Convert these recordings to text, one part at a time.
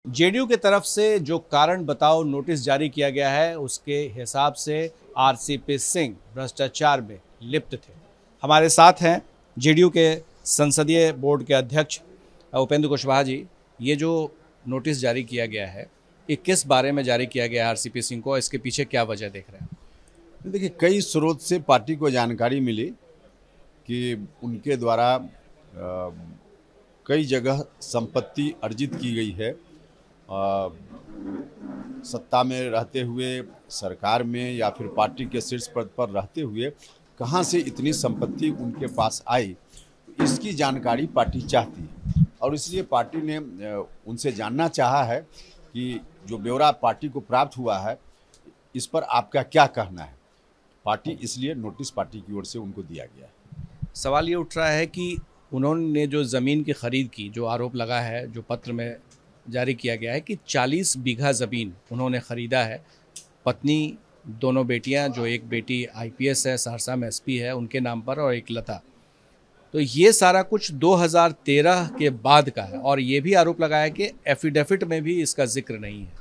JDU की तरफ से जो कारण बताओ नोटिस जारी किया गया है उसके हिसाब से आरसीपी सिंह भ्रष्टाचार में लिप्त थे। हमारे साथ हैं जेडीयू के संसदीय बोर्ड के अध्यक्ष उपेंद्र कुशवाहा जी। ये जो नोटिस जारी किया गया है ये किस बारे में जारी किया गया है आरसीपी सिंह को, इसके पीछे क्या वजह देख रहे हैं? देखिए, कई स्रोत से पार्टी को जानकारी मिली कि उनके द्वारा कई जगह संपत्ति अर्जित की गई है। सत्ता में रहते हुए, सरकार में या फिर पार्टी के शीर्ष पद पर रहते हुए कहाँ से इतनी संपत्ति उनके पास आई, इसकी जानकारी पार्टी चाहती है और इसलिए पार्टी ने उनसे जानना चाहा है कि जो ब्यौरा पार्टी को प्राप्त हुआ है इस पर आपका क्या कहना है। पार्टी इसलिए नोटिस पार्टी की ओर से उनको दिया गया है। सवाल ये उठ रहा है कि उन्होंने जो ज़मीन की खरीद की, जो आरोप लगा है, जो पत्र में जारी किया गया है कि 40 बीघा ज़मीन उन्होंने ख़रीदा है। पत्नी, दोनों बेटियां, जो एक बेटी आईपीएस है, सहरसा में एसपी है, उनके नाम पर, और एक लता। तो ये सारा कुछ 2013 के बाद का है और ये भी आरोप लगाया कि एफिडेविट में भी इसका जिक्र नहीं है।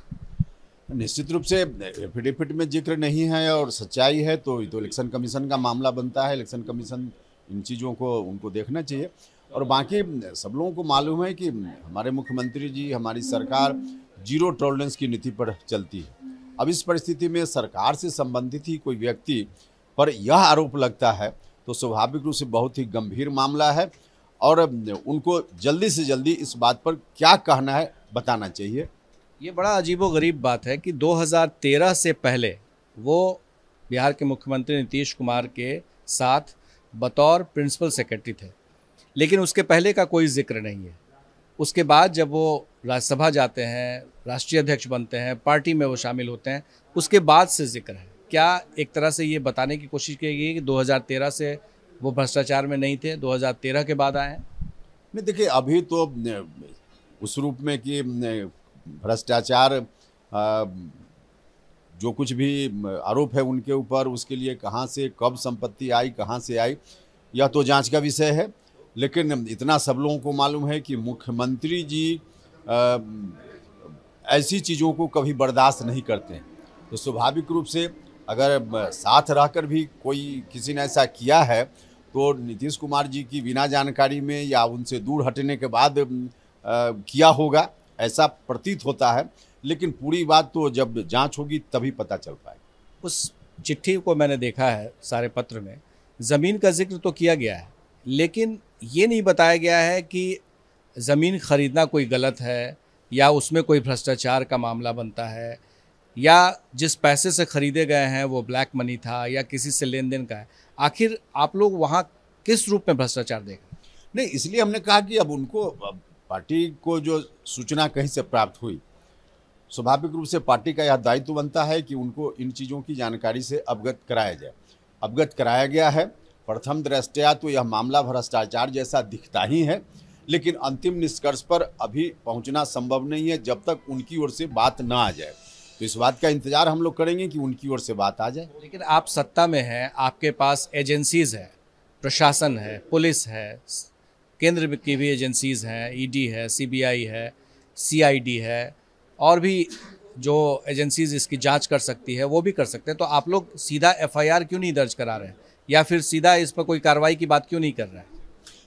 निश्चित रूप से एफिडेविट में जिक्र नहीं है और सच्चाई है तो ये तो इलेक्शन कमीशन का मामला बनता है। इलेक्शन कमीशन इन चीज़ों को उनको देखना चाहिए और बाकी सब लोगों को मालूम है कि हमारे मुख्यमंत्री जी, हमारी सरकार जीरो टॉलरेंस की नीति पर चलती है। अब इस परिस्थिति में सरकार से संबंधित ही कोई व्यक्ति पर यह आरोप लगता है तो स्वाभाविक रूप से बहुत ही गंभीर मामला है और उनको जल्दी से जल्दी इस बात पर क्या कहना है बताना चाहिए। ये बड़ा अजीबोगरीब बात है कि 2013 से पहले वो बिहार के मुख्यमंत्री नीतीश कुमार के साथ बतौर प्रिंसिपल सेक्रेटरी थे, लेकिन उसके पहले का कोई जिक्र नहीं है। उसके बाद जब वो राज्यसभा जाते हैं, राष्ट्रीय अध्यक्ष बनते हैं, पार्टी में वो शामिल होते हैं, उसके बाद से जिक्र है। क्या एक तरह से ये बताने की कोशिश की गई कि 2013 से वो भ्रष्टाचार में नहीं थे, 2013 के बाद आए हैं? नहीं, देखिए, अभी तो उस रूप में कि भ्रष्टाचार जो कुछ भी आरोप है उनके ऊपर, उसके लिए कहाँ से कब संपत्ति आई, कहाँ से आई, यह तो जांच का विषय है। लेकिन इतना सब लोगों को मालूम है कि मुख्यमंत्री जी ऐसी चीज़ों को कभी बर्दाश्त नहीं करते हैं। तो स्वाभाविक रूप से अगर साथ रहकर भी कोई किसी ने ऐसा किया है तो नीतीश कुमार जी की बिना जानकारी में या उनसे दूर हटने के बाद किया होगा, ऐसा प्रतीत होता है। लेकिन पूरी बात तो जब जांच होगी तभी पता चल पाएगा। उस चिट्ठी को मैंने देखा है, सारे पत्र में ज़मीन का जिक्र तो किया गया है, लेकिन ये नहीं बताया गया है कि ज़मीन खरीदना कोई गलत है या उसमें कोई भ्रष्टाचार का मामला बनता है या जिस पैसे से ख़रीदे गए हैं वो ब्लैक मनी था या किसी से लेन देन का है। आखिर आप लोग वहाँ किस रूप में भ्रष्टाचार देख रहे हैं? नहीं, इसलिए हमने कहा कि अब उनको पार्टी को जो सूचना कहीं से प्राप्त हुई, स्वाभाविक रूप से पार्टी का यह दायित्व बनता है कि उनको इन चीज़ों की जानकारी से अवगत कराया जाए। अवगत कराया गया है। प्रथम दृष्टया तो यह मामला भ्रष्टाचार जैसा दिखता ही है, लेकिन अंतिम निष्कर्ष पर अभी पहुंचना संभव नहीं है जब तक उनकी ओर से बात ना आ जाए। तो इस बात का इंतजार हम लोग करेंगे कि उनकी ओर से बात आ जाए। लेकिन आप सत्ता में हैं, आपके पास एजेंसीज़ है, प्रशासन है, पुलिस है, केंद्र की भी एजेंसीज़ हैं, ईडी है, सीबीआई है, सीआईडी है, और भी जो एजेंसीज़ इसकी जांच कर सकती है वो भी कर सकते हैं। तो आप लोग सीधा एफआईआर क्यों नहीं दर्ज करा रहे हैं या फिर सीधा इस पर कोई कार्रवाई की बात क्यों नहीं कर रहे हैं?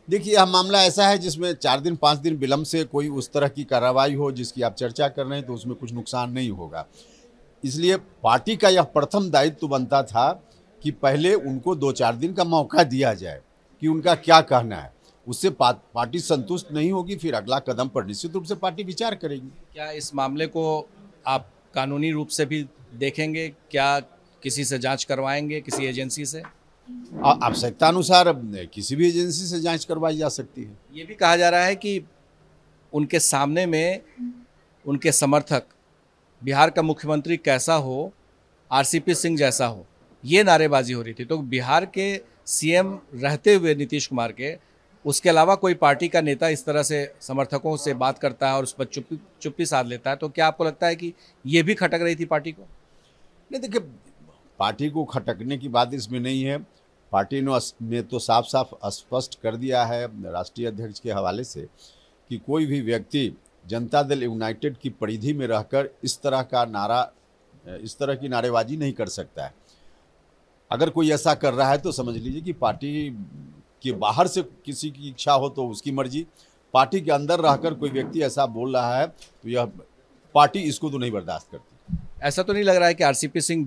देखिए, यह मामला ऐसा है जिसमें 4 दिन 5 दिन विलम्ब से कोई उस तरह की कार्रवाई हो जिसकी आप चर्चा कर रहे हैं तो उसमें कुछ नुकसान नहीं होगा। इसलिए पार्टी का यह प्रथम दायित्व बनता था कि पहले उनको 2-4 दिन का मौका दिया जाए कि उनका क्या कहना है। उससे पार्टी संतुष्ट नहीं होगी, फिर अगला कदम पर निश्चित रूप से पार्टी विचार करेगी। क्या इस मामले को आप कानूनी रूप से भी देखेंगे? क्या किसी से जांच करवाएंगे, किसी एजेंसी से? आवश्यकतानुसार किसी भी एजेंसी से जांच करवाई जा सकती है। ये भी कहा जा रहा है कि उनके सामने में उनके समर्थक बिहार का मुख्यमंत्री कैसा हो, आरसीपी सिंह जैसा हो, ये नारेबाजी हो रही थी। तो बिहार के सीएम रहते हुए नीतीश कुमार के, उसके अलावा कोई पार्टी का नेता इस तरह से समर्थकों से बात करता है और उस पर चुप्पी साध लेता है, तो क्या आपको लगता है कि ये भी खटक रही थी पार्टी को? नहीं, देखिए, पार्टी को खटकने की बात इसमें नहीं है। पार्टी ने तो साफ साफ स्पष्ट कर दिया है राष्ट्रीय अध्यक्ष के हवाले से कि कोई भी व्यक्ति जनता दल यूनाइटेड की परिधि में रहकर इस तरह की नारेबाजी नहीं कर सकता है। अगर कोई ऐसा कर रहा है तो समझ लीजिए कि पार्टी के बाहर से किसी की इच्छा हो तो उसकी मर्जी, पार्टी के अंदर रहकर कोई व्यक्ति ऐसा बोल रहा है तो यह पार्टी इसको तो नहीं बर्दाश्त करती। ऐसा तो नहीं लग रहा है कि आरसीपी सिंह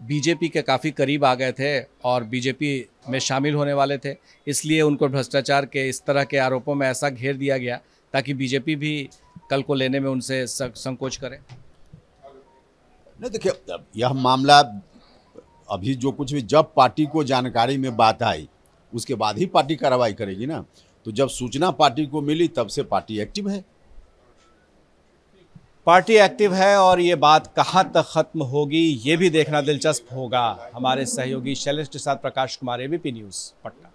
बीजेपी के काफ़ी करीब आ गए थे और बीजेपी में शामिल होने वाले थे, इसलिए उनको भ्रष्टाचार के इस तरह के आरोपों में ऐसा घेर दिया गया ताकि बीजेपी भी कल को लेने में उनसे संकोच करे? नहीं, देखिए, यह मामला अभी जो कुछ भी, जब पार्टी को जानकारी में बात आई उसके बाद ही पार्टी कार्रवाई करेगी ना। तो जब सूचना पार्टी को मिली तब से पार्टी एक्टिव है। पार्टी एक्टिव है और ये बात कहाँ तक खत्म होगी ये भी देखना दिलचस्प होगा। हमारे सहयोगी शैलेश के साथ प्रकाश कुमार, एबीपी न्यूज़, पटना।